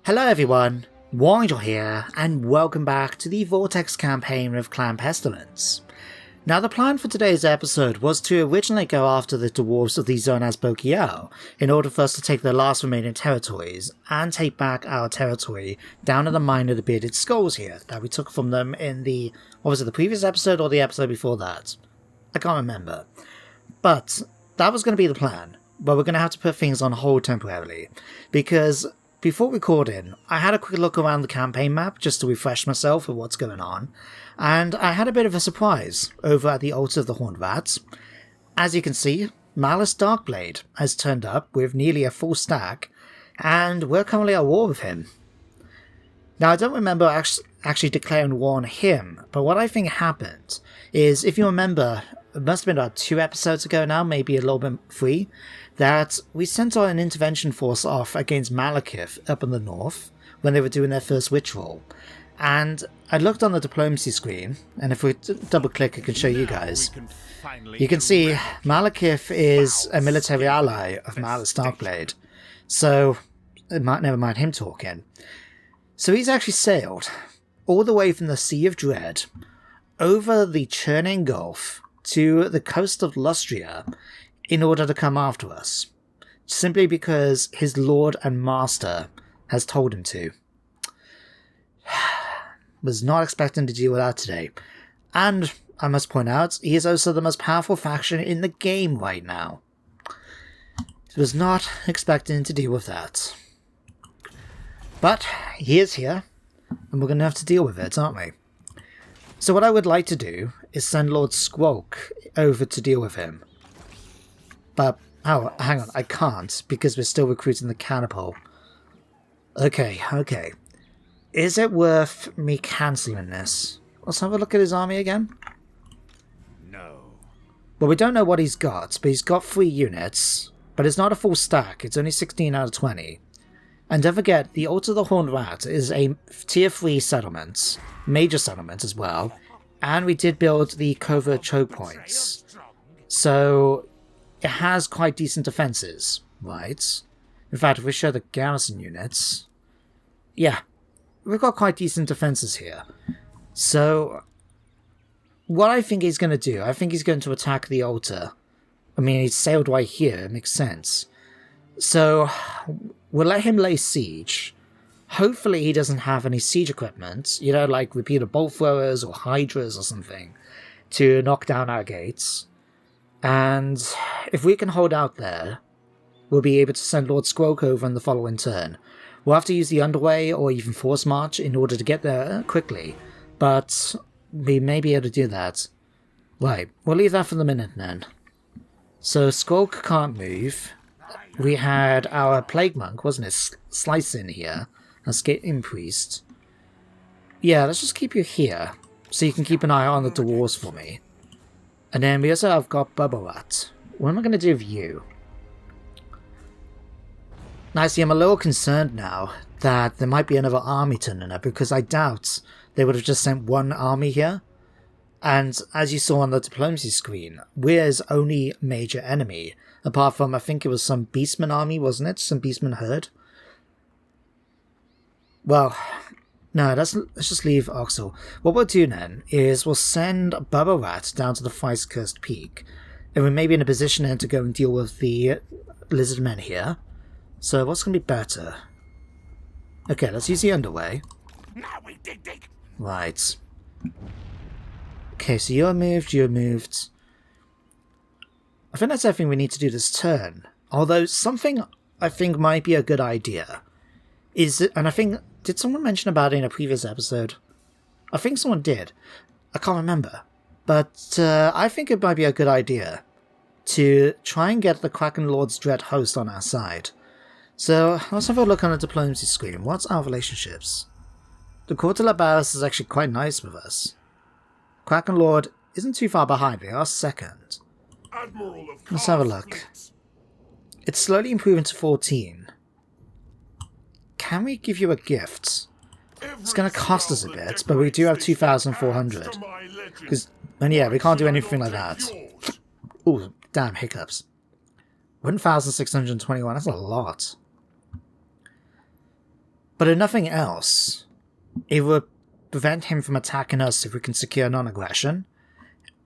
Hello everyone, Warangel here, and welcome back to the Vortex campaign of Clan Pestilens. Now the plan for today's episode was to originally go after the dwarves of the zone as Bokiel, in order for us to take their last remaining territories, and take back our territory down in the Mine of the Bearded Skulls here, that we took from them in the, what was it, the previous episode or the episode before that? I can't remember. But that was going to be the plan, but we're going to have to put things on hold temporarily, because before recording, I had a quick look around the campaign map just to refresh myself with what's going on, and I had a bit of a surprise over at the Altar of the Horned Rat. As you can see, Malice Darkblade has turned up with nearly a full stack, and we're currently at war with him. Now I don't remember actually declaring war on him, but what I think happened is, if you remember, it must have been about 2 episodes ago now, maybe a little bit 3, that we sent an intervention force off against Malekith up in the north when they were doing their first witch roll. And I looked on the diplomacy screen, and if we double click I can show you guys. You can see Malekith is a military ally of Malice Darkblade, so never mind him talking. So he's actually sailed all the way from the Sea of Dread over the Churning Gulf to the coast of Lustria in order to come after us, simply because his lord and master has told him to. Was not expecting to deal with that today. And I must point out, he is also the most powerful faction in the game right now. Was not expecting to deal with that. But he is here, and we're going to have to deal with it, aren't we? So what I would like to do is send Lord Skrolk over to deal with him. But, oh, hang on, I can't, because we're still recruiting the Catapult. Okay. Is it worth me cancelling this? Let's have a look at his army again. No. Well, we don't know what he's got, but he's got 3 units. But it's not a full stack, it's only 16 out of 20. And don't forget, the Altar of the Horned Rat is a tier 3 settlement, major settlement as well, and we did build the covert choke points. So it has quite decent defenses, right? In fact, if we show the garrison units, yeah, we've got quite decent defenses here. So what I think he's going to do, I think he's going to attack the altar. I mean, he's sailed right here, it makes sense. So we'll let him lay siege. Hopefully he doesn't have any siege equipment, you know, like repeater bolt throwers or hydras or something, to knock down our gates. And if we can hold out there, we'll be able to send Lord Skrolk over in the following turn. We'll have to use the underway or even force march in order to get there quickly, but we may be able to do that. Right, we'll leave that for the minute then. So Skrolk can't move. We had our Plague Monk, wasn't it, slice in here, and Skaven Priest. Yeah, let's just keep you here, so you can keep an eye on the dwarves for me. And then we also have got Bubbarat. What am I going to do with you? Now, see, I'm a little concerned now that there might be another army turning up, because I doubt they would have just sent one army here. And as you saw on the diplomacy screen, we're his only major enemy, apart from, I think it was some Beastman army, wasn't it? Some Beastman herd? Well, no, let's just leave Oxel. What we'll do then is we'll send Bubba Rat down to the Thrice-Cursed Peak, and we may be in a position then to go and deal with the lizard men here. So what's going to be better? Okay, let's use the underway. Now we dig. Right. Okay, so you're moved. I think that's everything we need to do this turn. Although something I think might be a good idea is, and I think, did someone mention about it in a previous episode? I think someone did. I can't remember. But I think it might be a good idea to try and get the Kraken Lord's Dread host on our side. So let's have a look on the diplomacy screen. What's our relationships? The Court of Labaris is actually quite nice with us. Kraken Lord isn't too far behind, they are second. Let's have a look. It's slowly improving to 14. Can we give you a gift? It's going to cost us a bit, but we do have 2,400. And yeah, we can't do anything like that. Ooh, damn, hiccups. 1,621, that's a lot. But if nothing else, it would prevent him from attacking us if we can secure non-aggression,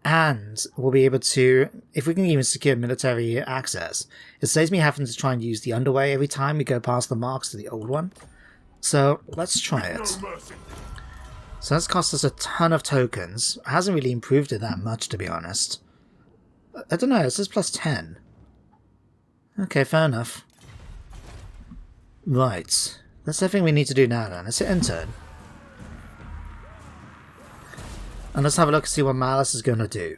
and we'll be able to, if we can even secure military access, it saves me having to try and use the underway every time we go past the marks to the old one. So let's try it. So that's cost us a ton of tokens. It hasn't really improved it that much, to be honest. I don't know, it says plus 10. Okay, fair enough. Right. That's everything we need to do now then. Let's hit enter. And let's have a look and see what Malice is going to do.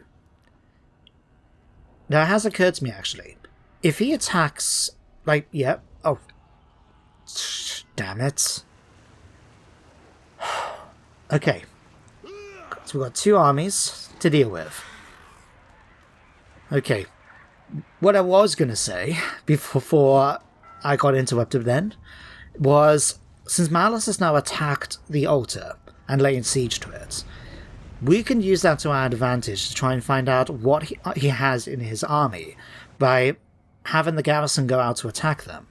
Now, it has occurred to me, actually. If he attacks, like, yeah, oh. Damn it. Okay. So we've got 2 armies to deal with. Okay. What I was going to say, before I got interrupted then, was, since Malice has now attacked the altar and laying siege to it, we can use that to our advantage to try and find out what he has in his army by having the garrison go out to attack them.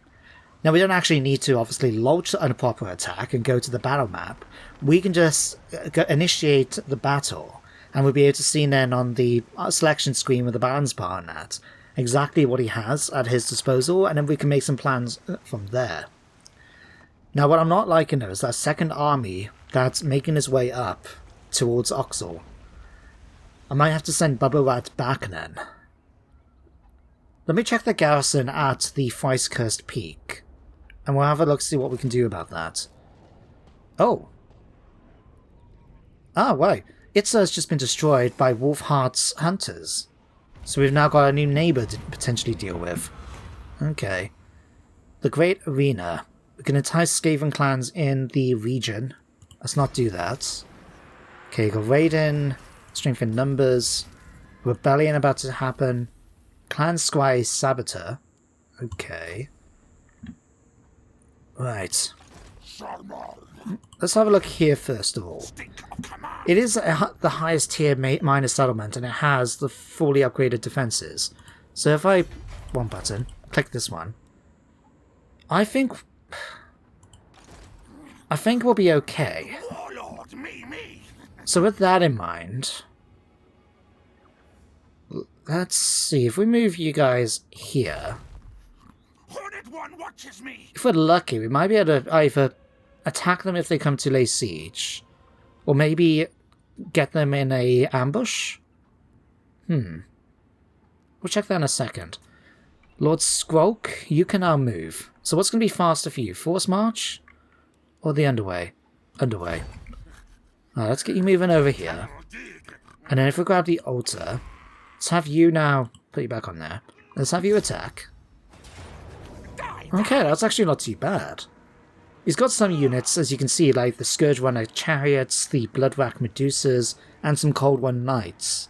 Now, we don't actually need to obviously launch a proper attack and go to the battle map. We can just initiate the battle, and we'll be able to see then on the selection screen with the balance bar on that exactly what he has at his disposal, and then we can make some plans from there. Now, what I'm not liking though is that second army that's making its way up towards Oxel. I might have to send Bubba Rat back then. Let me check the garrison at the Thrice Cursed Peak, and we'll have a look to see what we can do about that. Oh. Ah, right. Itza has just been destroyed by Wolfheart's hunters. So we've now got a new neighbour to potentially deal with. Okay. The Great Arena. We can entice Skaven clans in the region. Let's not do that. Okay, got Raiden, strength in numbers, rebellion about to happen, Clan Squire Saboteur. Okay. Right. Let's have a look here first of all. It is the highest tier minor settlement, and it has the fully upgraded defenses. So if I... one button, click this one. I think we'll be okay. So with that in mind, let's see, if we move you guys here, if we're lucky, we might be able to either attack them if they come to lay siege, or maybe get them in a ambush? We'll check that in a second. Lord Skrolk, you can now move. So what's going to be faster for you, Force March or the Underway? Underway. Alright, let's get you moving over here. And then if we grab the altar, let's have you now, put you back on there. Let's have you attack. Okay, that's actually not too bad. He's got some units, as you can see, like the Scourge Runner Chariots, the Bloodrack Medusas, and some Cold One Knights.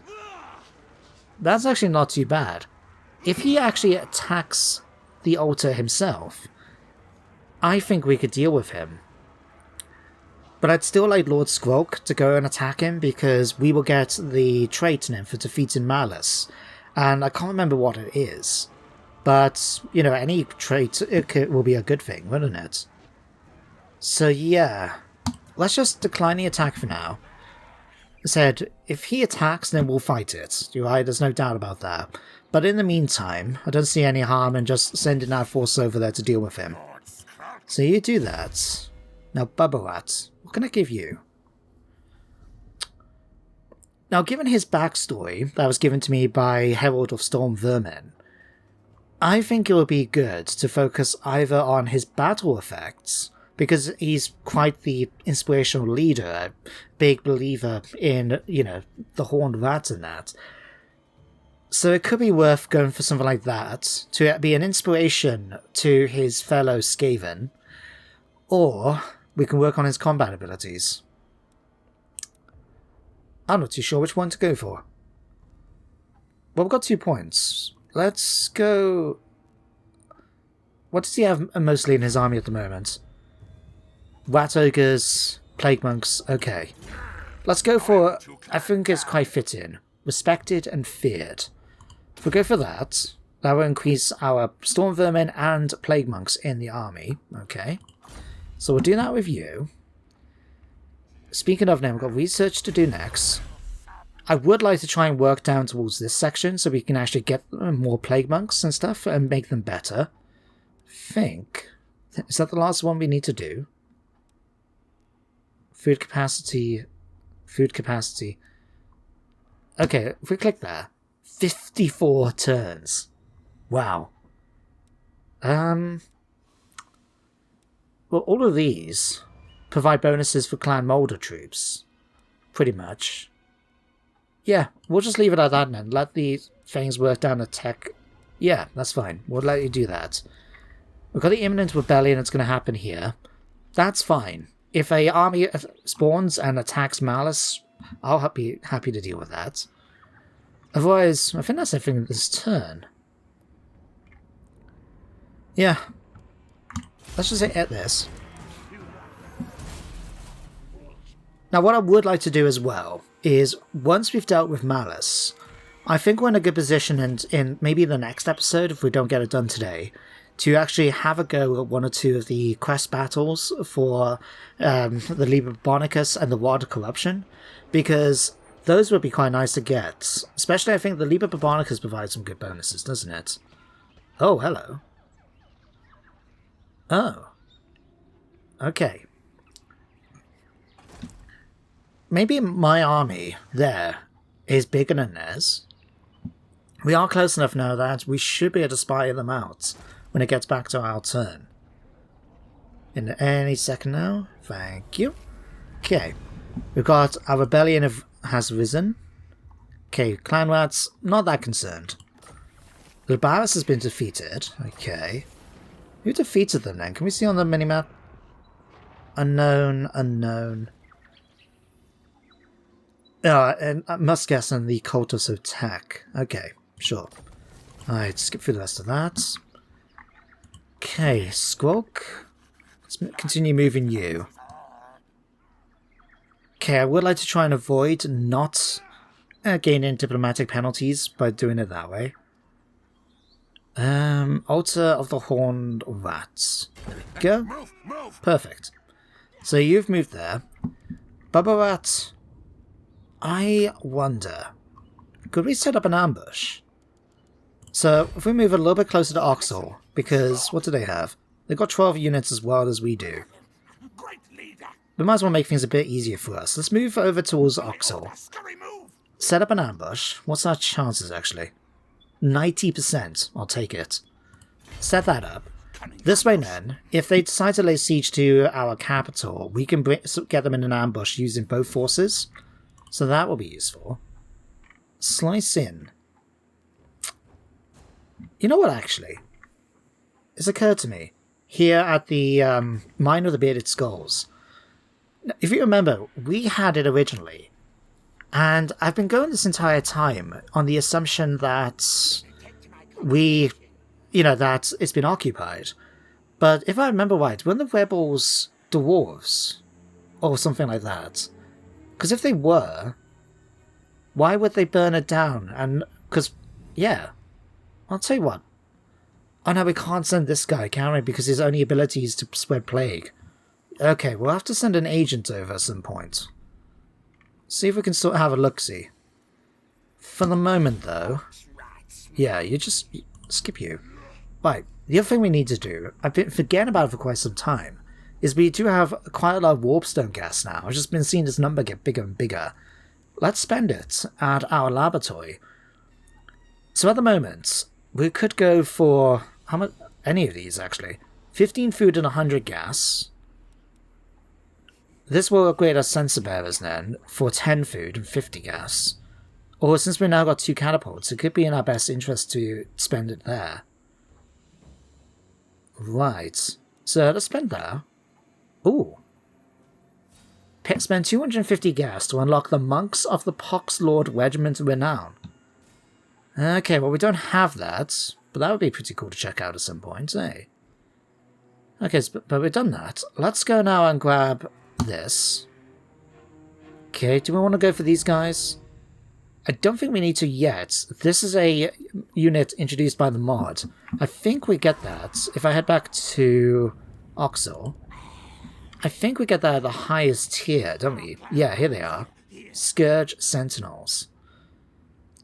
That's actually not too bad. If he actually attacks the altar himself, I think we could deal with him. But I'd still like Lord Skrolk to go and attack him, because we will get the trait in him for defeating Malice. And I can't remember what it is. But, you know, any trait will be a good thing, wouldn't it? So yeah, let's just decline the attack for now. I said, if he attacks, then we'll fight it. Right? There's no doubt about that. But in the meantime, I don't see any harm in just sending our force over there to deal with him. So you do that. Now, Bubbarat, what can I give you? Now, given his backstory that was given to me by Herald of Storm Vermin, I think it would be good to focus either on his battle effects, because he's quite the inspirational leader, a big believer in, you know, the Horned Rat and that. So it could be worth going for something like that, to be an inspiration to his fellow Skaven, or we can work on his combat abilities. I'm not too sure which one to go for. Well, we've got 2 points. Let's go... What does he have mostly in his army at the moment? Rat Ogres, Plague Monks, okay. Let's go for... I think it's quite fitting. Respected and feared. If we go for that, that will increase our Storm Vermin and Plague Monks in the army. Okay. So we'll do that with you. Speaking of now, we've got research to do next. I would like to try and work down towards this section so we can actually get more plague monks and stuff and make them better. Is that the last one we need to do? Food capacity. Okay, if we click there. 54 turns. Wow. Well, all of these provide bonuses for Clan Molder troops. Pretty much. Yeah, we'll just leave it at that then. Let the things work down the tech. Yeah, that's fine. We'll let you do that. We've got the imminent rebellion that's going to happen here. That's fine. If a army spawns and attacks Malice, I'll be happy to deal with that. Otherwise, I think that's everything this turn. Yeah. Let's just hit this. Now, what I would like to do as well is, once we've dealt with Malice, I think we're in a good position, and in maybe the next episode, if we don't get it done today, to actually have a go at one or two of the quest battles for the Liber Bonicus and the Ward of Corruption, because those would be quite nice to get. Especially, I think the Liber Bonicus provides some good bonuses, doesn't it? Oh, hello. Oh. Okay. Maybe my army there is bigger than theirs. We are close enough now that we should be able to spy them out when it gets back to our turn. In any second now. Thank you. Okay. We've got our rebellion has risen. Okay, Clan Rats, not that concerned. The Barras has been defeated. Okay. Who defeated them then? Can we see on the minimap? Unknown. And I must guess on the Cultus of Tech. Okay, sure. Alright, skip through the rest of that. Okay, Skrolk. Let's continue moving you. Okay, I would like to try and avoid not gaining diplomatic penalties by doing it that way. Altar of the Horned Rats. There we go. Move. Perfect. So you've moved there. Bubba Rat. I wonder, could we set up an ambush? So, if we move a little bit closer to Oxel, because what do they have? They've got 12 units as well as we do. Great leader. We might as well make things a bit easier for us. Let's move over towards Oxel. Scurry move. Set up an ambush. What's our chances, actually? 90%. I'll take it. Set that up. This way then, if they decide to lay siege to our capital, we can get them in an ambush using both forces. So that will be useful. Slice in. You know what, actually? It's occurred to me. Here at the Mine of the Bearded Skulls. If you remember, we had it originally. And I've been going this entire time on the assumption that that it's been occupied. But if I remember right, weren't the rebels dwarves? Or something like that? Because if they were, why would they burn it down? And, because, yeah. I'll tell you what. Oh no, we can't send this guy, can we? Because his only ability is to spread plague. Okay, we'll have to send an agent over at some point. See if we can sort of have a look-see. For the moment, though... Yeah, you just... skip you. Right, the other thing we need to do, I've been forgetting about it for quite some time, is we do have quite a lot of warpstone gas now. I've just been seeing this number get bigger and bigger. Let's spend it at our laboratory. So at the moment, we could go for... how much? Any of these, actually. 15 food and 100 gas. This will upgrade our sensor bearers then for 10 food and 50 gas. Or since we've now got 2 catapults, it could be in our best interest to spend it there. Right. So let's spend that. Ooh. Spend 250 gas to unlock the Monks of the Poxlord Regiment Renown. Okay, well we don't have that, but that would be pretty cool to check out at some point, eh? Okay, but we've done that. Let's go now and grab this. Okay, do we want to go for these guys? I don't think we need to yet. This is a unit introduced by the mod. I think we get that if I head back to Oxel. I think we get that at the highest tier, don't we? Yeah, here they are. Scourge Sentinels.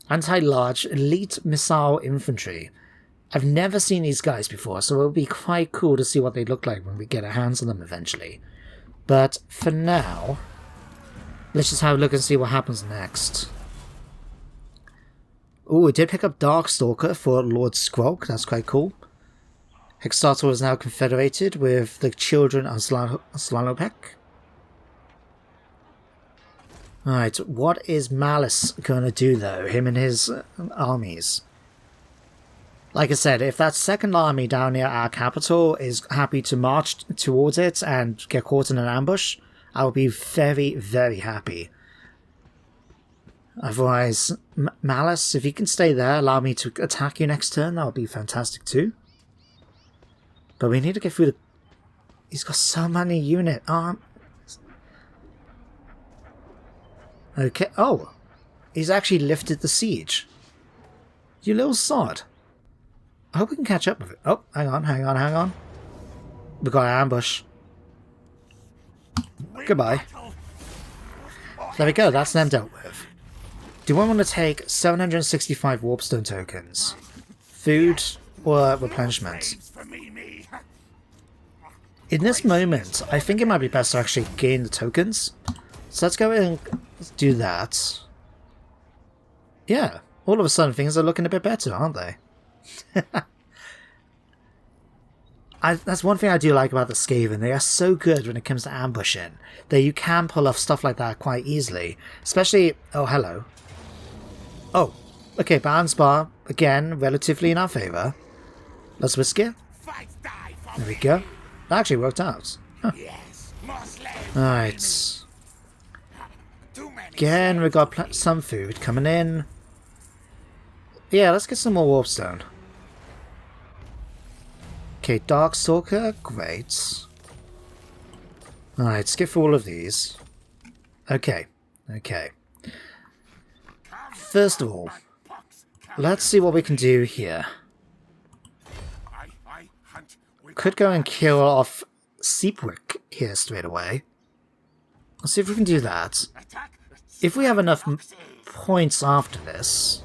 Anti-large elite missile infantry. I've never seen these guys before, so it'll be quite cool to see what they look like when we get our hands on them eventually. But for now, let's just have a look and see what happens next. Oh, we did pick up Darkstalker for Lord Skrolk. That's quite cool. Hexator is now confederated with the children of Slalopek. Alright, what is Malice going to do though, him and his armies? Like I said, if that second army down near our capital is happy to march towards it and get caught in an ambush, I will be very, very happy. Otherwise, Malice, if you can stay there, allow me to attack you next turn, that would be fantastic too. But we need to get through the... He's got so many unit arms. Okay, oh! He's actually lifted the siege. You little sod. I hope we can catch up with it. Oh, hang on. We got an ambush. Goodbye. There we go, that's them dealt with. Do I want to take 765 warpstone tokens? Food or replenishment? In this moment, I think it might be best to actually gain the tokens. So let's go and do that. Yeah, all of a sudden things are looking a bit better, aren't they? That's one thing I do like about the Skaven. They are so good when it comes to ambushing that you can pull off stuff like that quite easily. Especially... Oh, hello. Oh, okay, balance bar, again, relatively in our favour. Let's risk it. There we go. That actually worked out. Huh. Alright. Again, we got some food coming in. Yeah, let's get some more warpstone. Okay, Darkstalker, great. Alright, skip all of these. Okay. First of all, let's see what we can do here. Could go and kill off Seepwick here straight away. Let's see if we can do that. If we have enough points after this...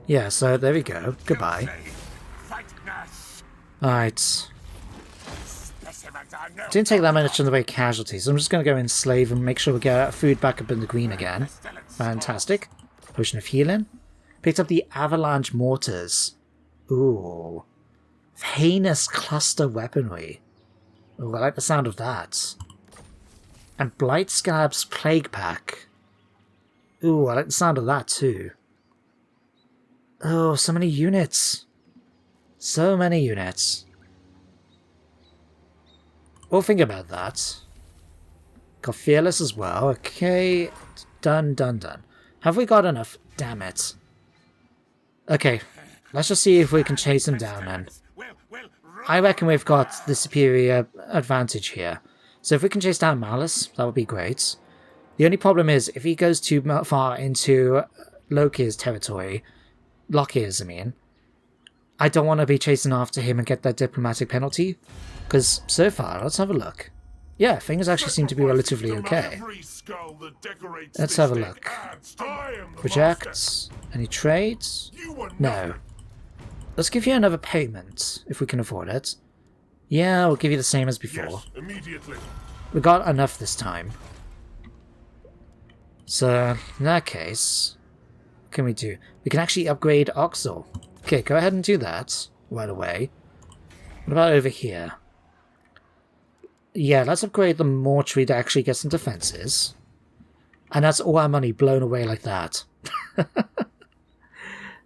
Yeah, so there we go. Goodbye. Alright. Didn't take that much in the way of casualties. I'm just going to go enslave and make sure we get food back up in the green again. Fantastic. Potion of healing. Picked up the avalanche mortars. Ooh. Heinous cluster weaponry. Ooh, I like the sound of that. And Blight Scab's plague pack. Ooh, I like the sound of that too. Oh, so many units. So many units. We'll think about that. Got Fearless as well. Okay. Done. Have we got enough? Damn it. Okay. Let's just see if we can chase him down then. I reckon we've got the superior advantage here. So if we can chase down Malice, that would be great. The only problem is, if he goes too far into Loki's territory, Lockier's, I mean, I don't want to be chasing after him and get that diplomatic penalty. Because so far, let's have a look. Yeah, things actually seem to be relatively okay. Let's have a look. Reject. Any trades? No. Let's give you another payment, if we can afford it. Yeah, we'll give you the same as before. We got enough this time. So, in that case, what can we do? We can actually upgrade Oxel. Okay, go ahead and do that right away. What about over here? Yeah, let's upgrade the mortuary to actually get some defenses. And that's all our money blown away like that.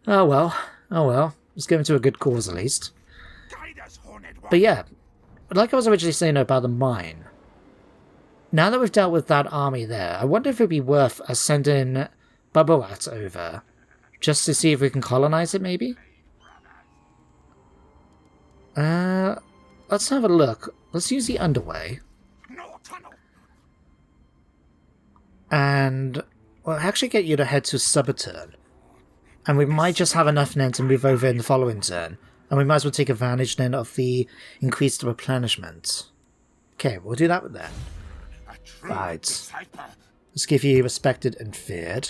Oh well. Let's give it to a good cause at least. But yeah, like I was originally saying about the mine. Now that we've dealt with that army there, I wonder if it'd be worth us sending Baboat over. Just to see if we can colonize it, maybe? Let's have a look. Let's use the underway. And we'll actually get you to head to Subaturn. And we might just have enough then to move over in the following turn. And we might as well take advantage then of the increased replenishment. Okay, we'll do that then. Right. Let's give you respected and feared.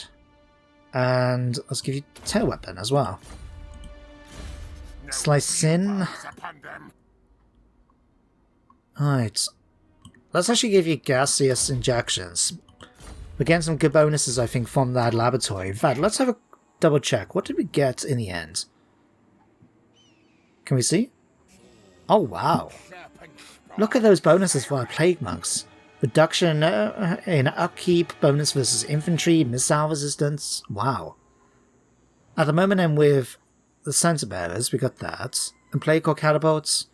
And let's give you tail weapon as well. Slice in. Alright. Let's actually give you gaseous injections. We're getting some good bonuses, I think, from that laboratory. In fact, let's have a double check. What did we get in the end? Can we see? Oh, wow. Look at those bonuses for our plague monks. Reduction in upkeep, bonus versus infantry, missile resistance. Wow. At the moment, I'm with the center bearers. We got that. And plague core catapults.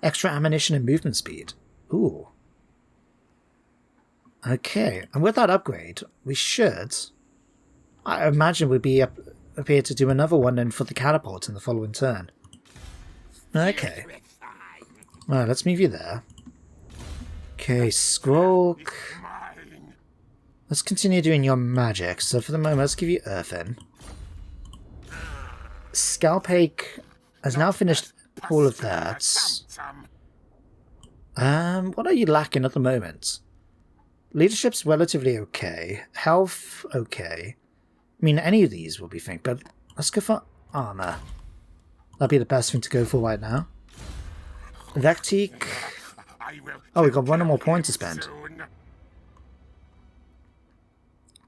Extra ammunition and movement speed. Ooh. Okay. And with that upgrade, we should... I imagine we'd be up here to do another one then for the catapult in the following turn. Okay. Alright, let's move you there. Okay, Skrolk. Let's continue doing your magic. So for the moment, let's give you Earthen. Scalpake has now finished all of that. What are you lacking at the moment? Leadership's relatively okay. Health, okay. I mean, any of these will be fine, but let's go for armor. That'd be the best thing to go for right now. Vectique. Oh, we've got one more point to spend.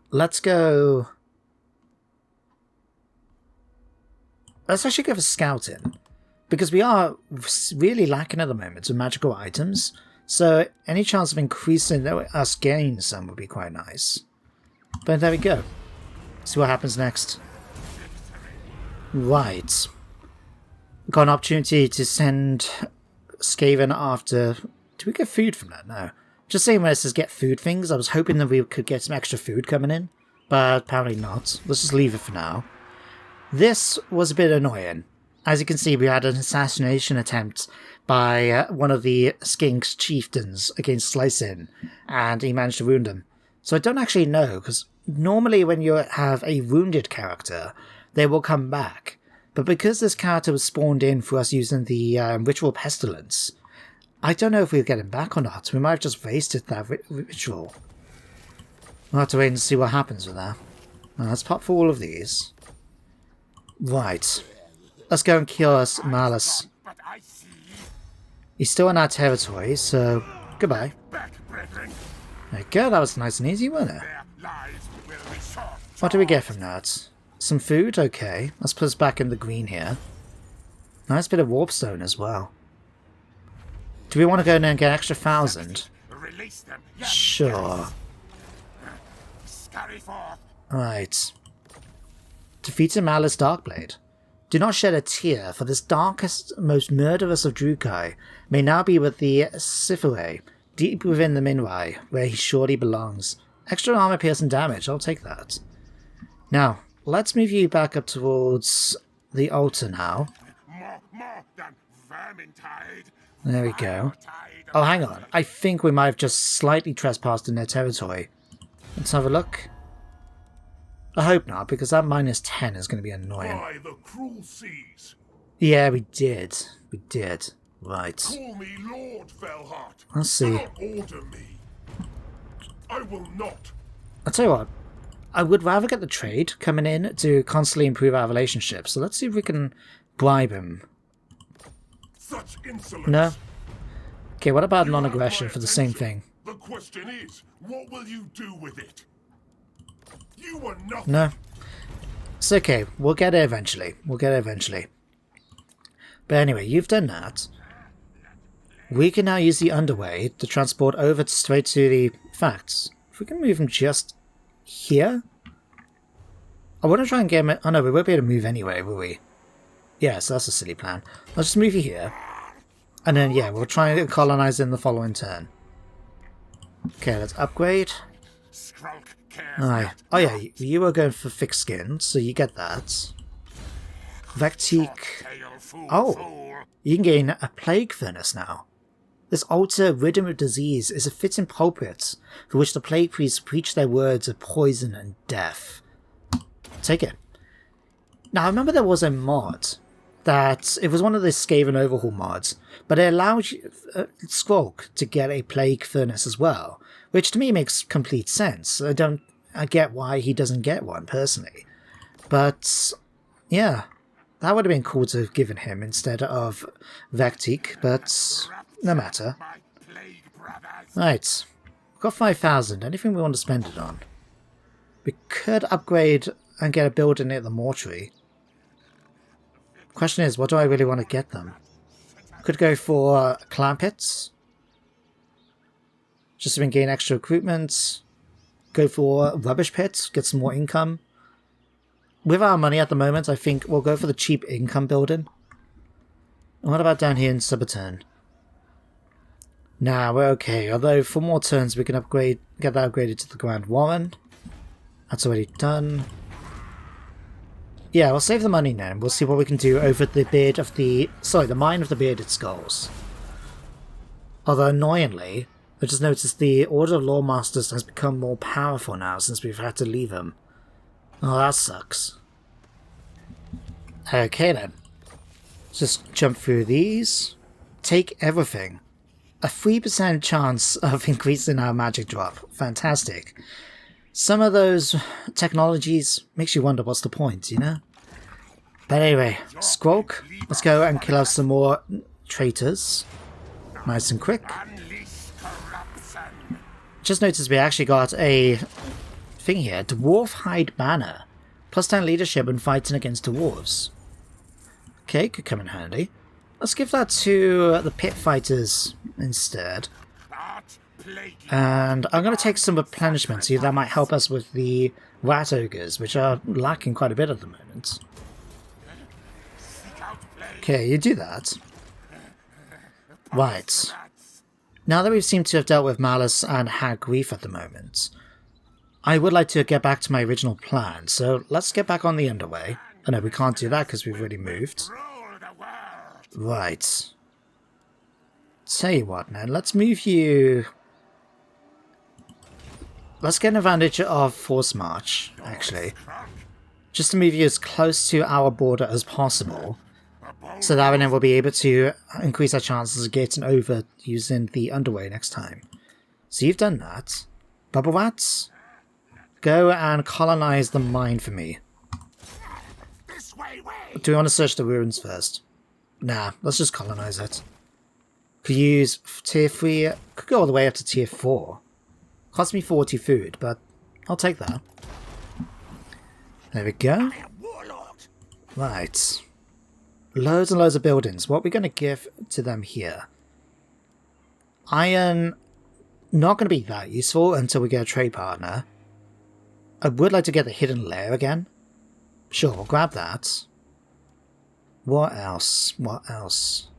Let's go... Let's actually go for scouting. Because we are really lacking at the moment of magical items. So any chance of increasing us gaining some would be quite nice. But there we go. See what happens next. Right. Got an opportunity to send Skaven after... Do we get food from that? No. Just saying when it says get food things, I was hoping that we could get some extra food coming in. But apparently not. Let's just leave it for now. This was a bit annoying. As you can see, we had an assassination attempt by one of the Skink's chieftains against Slicin, and he managed to wound him. So I don't actually know, because normally when you have a wounded character, they will come back. But because this character was spawned in for us using the Ritual Pestilens, I don't know if we'll get him back or not. We might have just wasted that ritual. We'll have to wait and see what happens with that. Now, let's pop for all of these. Right. Let's go and kill us Malice. He's still in our territory, so goodbye. There you go, that was nice and easy, wasn't it? What do we get from that? Some food? Okay. Let's put us back in the green here. Nice bit of warpstone as well. Do we want to go in there and get an extra 1,000? Sure. Right. Defeated Malice Darkblade. Do not shed a tear, for this darkest, most murderous of Drukai may now be with the Sifure, deep within the Minwai, where he surely belongs. Extra armor piercing damage, I'll take that. Now, let's move you back up towards the altar now. There we go. Oh, hang on. I think we might have just slightly trespassed in their territory. Let's have a look. I hope not, because that -10 is going to be annoying. By the cruel seas. Yeah, we did. We did. Right. Call me Lord Velhart. Let's see. Do not order me. I will not. I'll tell you what. I would rather get the trade coming in to constantly improve our relationship. So let's see if we can bribe him. Such insolence. No? Okay, what about non-aggression for the same thing? The question is, what will you do with it? You are nothing. No. It's okay. We'll get it eventually. We'll get it eventually. But anyway, you've done that. We can now use the underway to transport over straight to the facts. If we can move him just here. I want to try and get him... Oh no, we won't be able to move anyway, will we? Yeah, so that's a silly plan. Let's just move you here. And then, yeah, we'll try and colonize in the following turn. Okay, let's upgrade. Aye. Oh yeah, you were going for thick skin, so you get that. Vectique. Oh, you can gain a plague furnace now. This altar ridden with disease is a fitting pulpit for which the plague priests preach their words of poison and death. Take it. Now, I remember there was a mod that... It was one of the Skaven Overhaul mods, but it allowed Skrolk to get a plague furnace as well, which to me makes complete sense. I get why he doesn't get one, personally. But, yeah, that would have been cool to have given him instead of Vectique, but no matter. Right, we've got 5,000. Anything we want to spend it on? We could upgrade and get a building at the mortuary. Question is, what do I really want to get them? Could go for clan pits. Just to gain extra recruitment. Go for rubbish pits, get some more income. With our money at the moment, I think we'll go for the cheap income building. And what about down here in Subaltern? Nah, we're okay. Although for more turns we can get that upgraded to the Grand Warren. That's already done. Yeah, we'll save the money now and we'll see what we can do over the beard of the... Sorry, the mine of the bearded skulls. Although annoyingly, I just noticed the Order of Lawmasters has become more powerful now since we've had to leave them. Oh, that sucks. Okay then. Just jump through these. Take everything. A 3% chance of increasing our magic drop. Fantastic. Some of those technologies makes you wonder what's the point, you know? But anyway, Skrolk, let's go and kill off some more traitors. Nice and quick. Just noticed we actually got a thing here. Dwarf Hide Banner. +10 leadership when fighting against dwarves. Okay, could come in handy. Let's give that to the pit fighters instead. And I'm going to take some replenishment, see if that might help us with the rat ogres, which are lacking quite a bit at the moment. Okay, you do that. Right. Now that we seem to have dealt with Malice and Hag Grief at the moment, I would like to get back to my original plan, so let's get back on the underway. Oh no, we can't do that because we've already moved. Right. Tell you what, man, let's move you... Let's get an advantage of Force March, actually. Just to move you as close to our border as possible. So that then we'll be able to increase our chances of getting over using the underway next time. So you've done that. Bubble Rats, go and colonize the mine for me. Do we want to search the ruins first? Nah, let's just colonize it. Could use tier 3, could go all the way up to tier 4. Cost me 40 food, but I'll take that. There we go. Right. Loads and loads of buildings. What are we going to give to them here? Iron, not going to be that useful until we get a trade partner. I would like to get the hidden lair again. Sure, we'll grab that. What else? What else?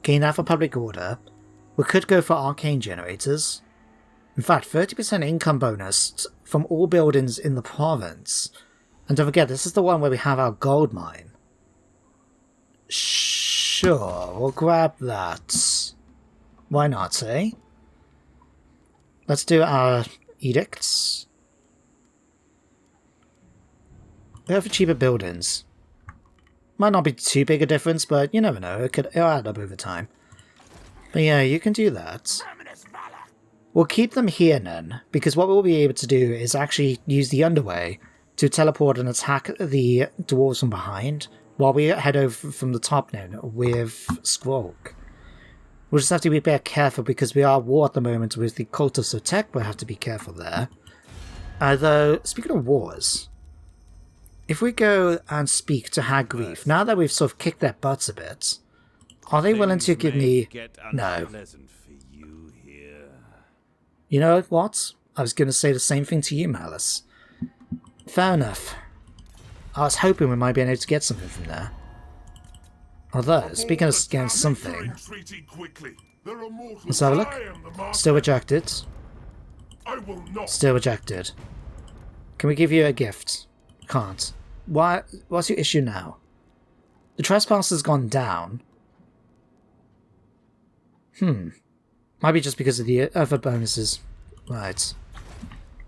Gain that for public order. We could go for arcane generators. In fact, 30% income bonus from all buildings in the province. And don't forget, this is the one where we have our gold mine. Sure, we'll grab that. Why not, eh? Let's do our edicts. Go for cheaper buildings. Might not be too big a difference, but you never know, it'll add up over time. But yeah, you can do that. We'll keep them here then, because what we'll be able to do is actually use the underway to teleport and attack the dwarves from behind, while we head over from the top now with Skrolk. We'll just have to be a bit careful because we are at war at the moment with the Cult of Sotek, we'll have to be careful there. Although, speaking of wars, if we go and speak to Hag Grief, now that we've sort of kicked their butts a bit, are they willing to give me... No. You know what? I was going to say the same thing to you, Malice. Fair enough. I was hoping we might be able to get something from there. Although, speaking of getting something... Let's have a look. Still rejected. Still rejected. Can we give you a gift? Can't. Why? What's your issue now? The trespass has gone down. Might be just because of the other bonuses. Right.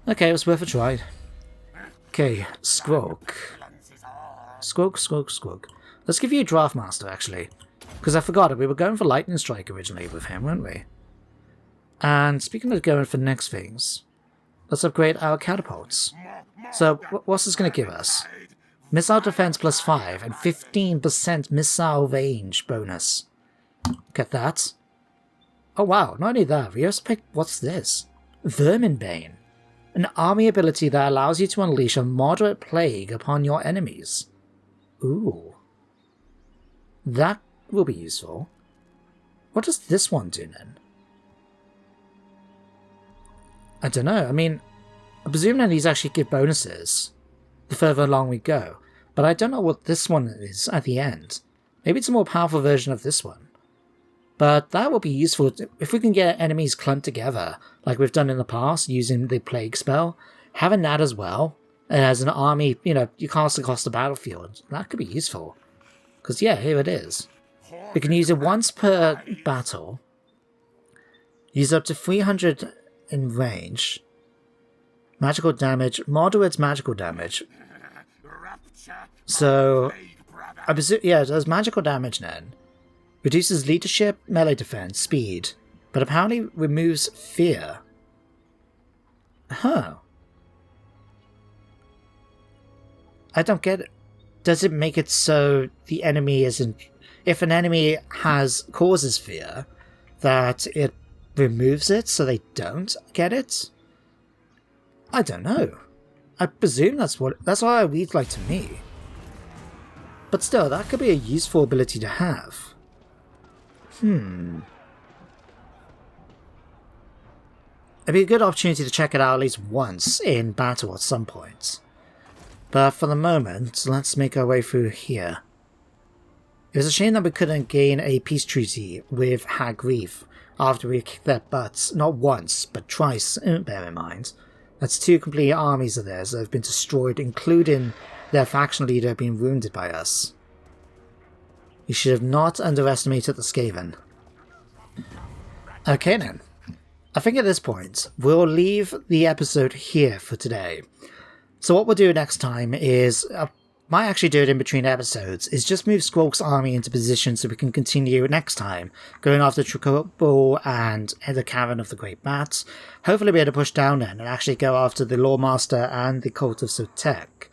Okay, it was worth a try. Okay, Skrolk. Skrolk. Let's give you a Draft Master, actually. Because I forgot it, we were going for Lightning Strike originally with him, weren't we? And speaking of going for next things, let's upgrade our catapults. So, what's this going to give us? Missile defense plus 5 and 15% missile range bonus. Get that. Oh wow, not only that, we also picked, what's this? Verminbane. An army ability that allows you to unleash a moderate plague upon your enemies. Ooh. That will be useful. What does this one do then? I don't know, I mean, I presume that these actually give bonuses the further along we go, but I don't know what this one is at the end. Maybe it's a more powerful version of this one. But that will be useful if we can get enemies clumped together, like we've done in the past using the Plague spell. Having that as well, as an army, you know, you cast across the battlefield, that could be useful. Because yeah, here it is. We can use it once per battle, use up to 300 in range, magical damage, moderate magical damage. So, I presume, yeah, there's magical damage then. Reduces leadership, melee defense, speed, but apparently removes fear. Huh. I don't get it. Does it make it so the enemy isn't... If an enemy causes fear, that it removes it so they don't get it? I don't know. I presume that's what it reads like to me. But still, that could be a useful ability to have. It'd be a good opportunity to check it out at least once in battle at some point. But for the moment, let's make our way through here. It was a shame that we couldn't gain a peace treaty with Hag Reef after we kicked their butts, not once, but twice, bear in mind. That's 2 complete armies of theirs that have been destroyed, including their faction leader being wounded by us. You should have not underestimated the Skaven. Okay then. I think at this point, we'll leave the episode here for today. So what we'll do next time is, might actually do it in between episodes, is just move Skrolk's army into position so we can continue next time, going after Tricobal and the Cavern of the Great Bats. Hopefully be able to push down then and actually go after the Lawmaster and the Cult of Sotek.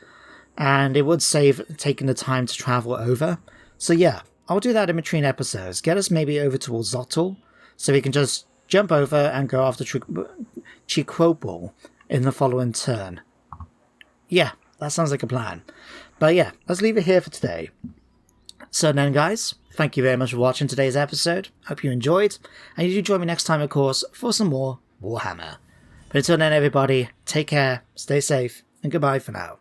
And it would save taking the time to travel over. So yeah, I'll do that in between episodes. Get us maybe over towards Zottel, so we can just jump over and go after Tricobal in the following turn. Yeah, that sounds like a plan. But yeah, let's leave it here for today. So then guys, thank you very much for watching today's episode. Hope you enjoyed, and you do join me next time of course for some more Warhammer. But until then everybody, take care, stay safe, and goodbye for now.